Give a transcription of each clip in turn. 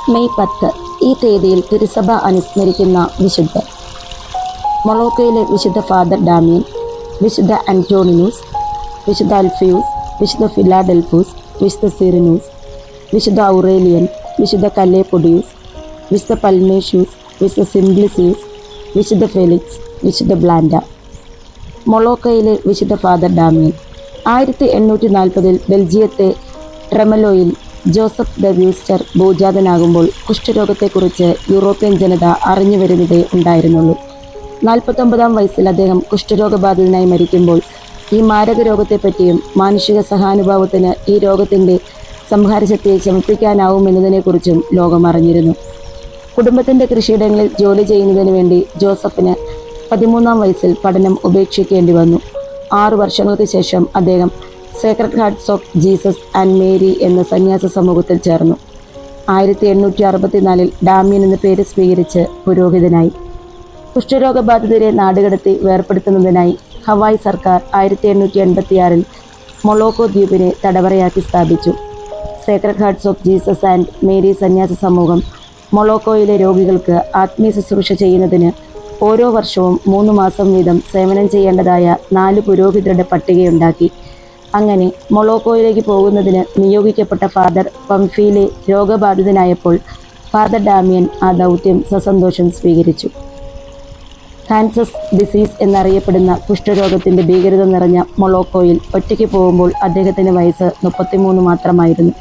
May 10 ഈ തീയതിയിൽ തിരുസഭ അനുസ്മരിക്കുന്ന വിശുദ്ധർ: മൊളോക്കോയിലെ വിശുദ്ധ ഫാദർ ഡാമിയൻ, വിശുദ്ധ അന്റോണിനൂസ്, വിശുദ്ധ അൽഫിയൂസ്, വിശുദ്ധ ഫിലാഡൽഫൂസ്, വിശുദ്ധ സിറിനൂസ്, വിശുദ്ധ ഔറേലിയൻ, വിശുദ്ധ കല്ലേപ്പൊഡിയൂസ്, വിശുദ്ധ പൽമേഷ്യൂസ്, വിശുദ്ധ സിംപ്ലിസിയൂസ്, വിശുദ്ധ ഫെലിക്സ്, വിശുദ്ധ ബ്ലാൻഡ. മൊളോക്കോയിലെ വിശുദ്ധ ഫാദർ ഡാമിയൻ 1840 ബെൽജിയത്തെ ട്രെമലോയിൽ ജോസഫ് ദ വ്യൂസ്റ്റർ ഭൂജാതനാകുമ്പോൾ കുഷ്ഠരോഗത്തെക്കുറിച്ച് യൂറോപ്യൻ ജനത അറിഞ്ഞു വരുന്നതേ ഉണ്ടായിരുന്നുള്ളൂ. 49-ാം വയസ്സിൽ അദ്ദേഹം കുഷ്ഠരോഗബാധിതനായി മരിക്കുമ്പോൾ ഈ മാരക രോഗത്തെപ്പറ്റിയും മാനുഷിക സഹാനുഭാവത്തിന് ഈ രോഗത്തിൻ്റെ സംഹാരശക്തിയെ ശമിപ്പിക്കാനാവുമെന്നതിനെക്കുറിച്ചും ലോകം അറിഞ്ഞിരുന്നു. കുടുംബത്തിൻ്റെ കൃഷിയിടങ്ങളിൽ ജോലി ചെയ്യുന്നതിന് വേണ്ടി ജോസഫിന് 13-ാം വയസ്സിൽ പഠനം ഉപേക്ഷിക്കേണ്ടി വന്നു. 6 വർഷങ്ങൾക്ക് ശേഷം അദ്ദേഹം Sacred Hearts of Jesus and Mary എന്ന സന്യാസ സമൂഹത്തിൽ ചേർന്നു. 1864 ഡാമിയൻ എന്ന പേര് സ്വീകരിച്ച് പുരോഹിതനായി. കുഷ്ഠരോഗബാധിതരെ നാടുകടത്തി വേർപെടുത്തുന്നതിനായി ഹവായ് സർക്കാർ 1886 മൊളോക്കോ ദ്വീപിനെ തടവറയാക്കി സ്ഥാപിച്ചു. Sacred Hearts of Jesus and Mary സന്യാസ സമൂഹം മൊളോക്കോയിലെ രോഗികൾക്ക് ആത്മീയ ശുശ്രൂഷ ചെയ്യുന്നതിന് ഓരോ വർഷവും 3 മാസം വീതം സേവനം ചെയ്യേണ്ടതായ 4 പുരോഹിതരുടെ പട്ടികയുണ്ടാക്കി. അങ്ങനെ മൊളോക്കോയിലേക്ക് പോകുന്നതിന് നിയോഗിക്കപ്പെട്ട ഫാദർ പംഫീലെ രോഗബാധിതനായപ്പോൾ ഫാദർ ഡാമിയൻ ആ ദൗത്യം സസന്തോഷം സ്വീകരിച്ചു. ഹാൻസസ് ഡിസീസ് എന്നറിയപ്പെടുന്ന കുഷ്ഠരോഗത്തിൻ്റെ ഭീകരത നിറഞ്ഞ മൊളോക്കോയിൽ ഒറ്റയ്ക്ക് പോകുമ്പോൾ അദ്ദേഹത്തിന് വയസ്സ് 33 മാത്രമായിരുന്നു.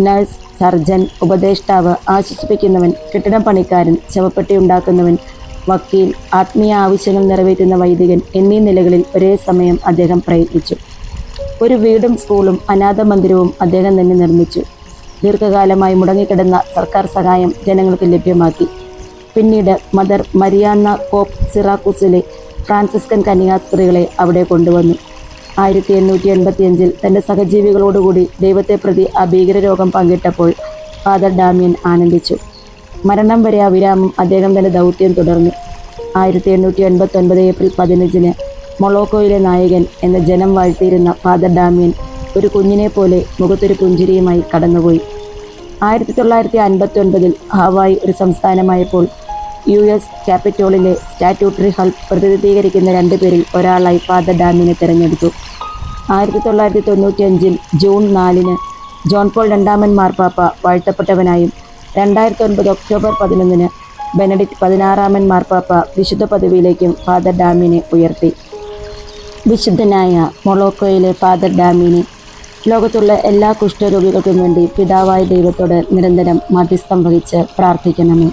നഴ്സ്, സർജൻ, ഉപദേഷ്ടാവ്, ആശ്വസിപ്പിക്കുന്നവൻ, കെട്ടിടപ്പണിക്കാരൻ, ശവപ്പെട്ടി ഉണ്ടാക്കുന്നവൻ, വക്കീൽ, ആത്മീയ ആവശ്യങ്ങൾ നിറവേറ്റുന്ന വൈദികൻ എന്നീ നിലകളിൽ ഒരേ സമയം അദ്ദേഹം പ്രയത്നിച്ചു. ഒരു വീടും സ്കൂളും അനാഥ മന്ദിരവും അദ്ദേഹം തന്നെ നിർമ്മിച്ചു. ദീർഘകാലമായി മുടങ്ങിക്കിടന്ന സർക്കാർ സഹായം ജനങ്ങൾക്ക് ലഭ്യമാക്കി. പിന്നീട് മദർ മരിയാന്ന കോപ്പ് സിറാക്കൂസിലെ ഫ്രാൻസിസ്കൻ കന്യാസ്ത്രീകളെ അവിടെ കൊണ്ടുവന്നു. 1885 തൻ്റെ സഹജീവികളോടുകൂടി ദൈവത്തെ പ്രതി ആ ഭീകരരോഗം പങ്കിട്ടപ്പോൾ ഫാദർ ഡാമിയൻ ആനന്ദിച്ചു. മരണം വരെ അവിരാമം അദ്ദേഹം തൻ്റെ ദൗത്യം തുടർന്നു. 1889 ഏപ്രിൽ 15 മൊളോക്കോയിലെ നായകൻ എന്ന ജനം വാഴ്ത്തിയിരുന്ന ഫാദർ ഡാമിയൻ ഒരു കുഞ്ഞിനെ പോലെ മുഖത്തൊരു പുഞ്ചിരിയുമായി കടന്നുപോയി. 1959 ഹവായ് ഒരു സംസ്ഥാനമായപ്പോൾ US ക്യാപിറ്റോളിലെ സ്റ്റാറ്റ്യൂട്ടറി ഹാൾ പ്രതിനിധീകരിക്കുന്ന 2 പേരിൽ ഒരാളായി ഫാദർ ഡാമിയനെ തിരഞ്ഞെടുത്തു. 1995 ജൂൺ 4 ജോൺ പോൾ രണ്ടാമൻ മാർപ്പാപ്പ വാഴ്ത്തപ്പെട്ടവനായും 2009 ഒക്ടോബർ 11 ബെനഡിക്ട് 16 മാർപ്പാപ്പ വിശുദ്ധ പദവിയിലേക്കും ഫാദർ ഡാമിയനെ ഉയർത്തി. വിശുദ്ധനായ മൊളോക്കോയിലെ ഫാദർ ഡാമിയനെ ലോകത്തുള്ള എല്ലാ കുഷ്ഠരോഗികൾക്കും വേണ്ടി പിതാവായ ദൈവത്തോട് നിരന്തരം മധ്യസ്ഥം വഹിച്ച് പ്രാർത്ഥിക്കണമേ.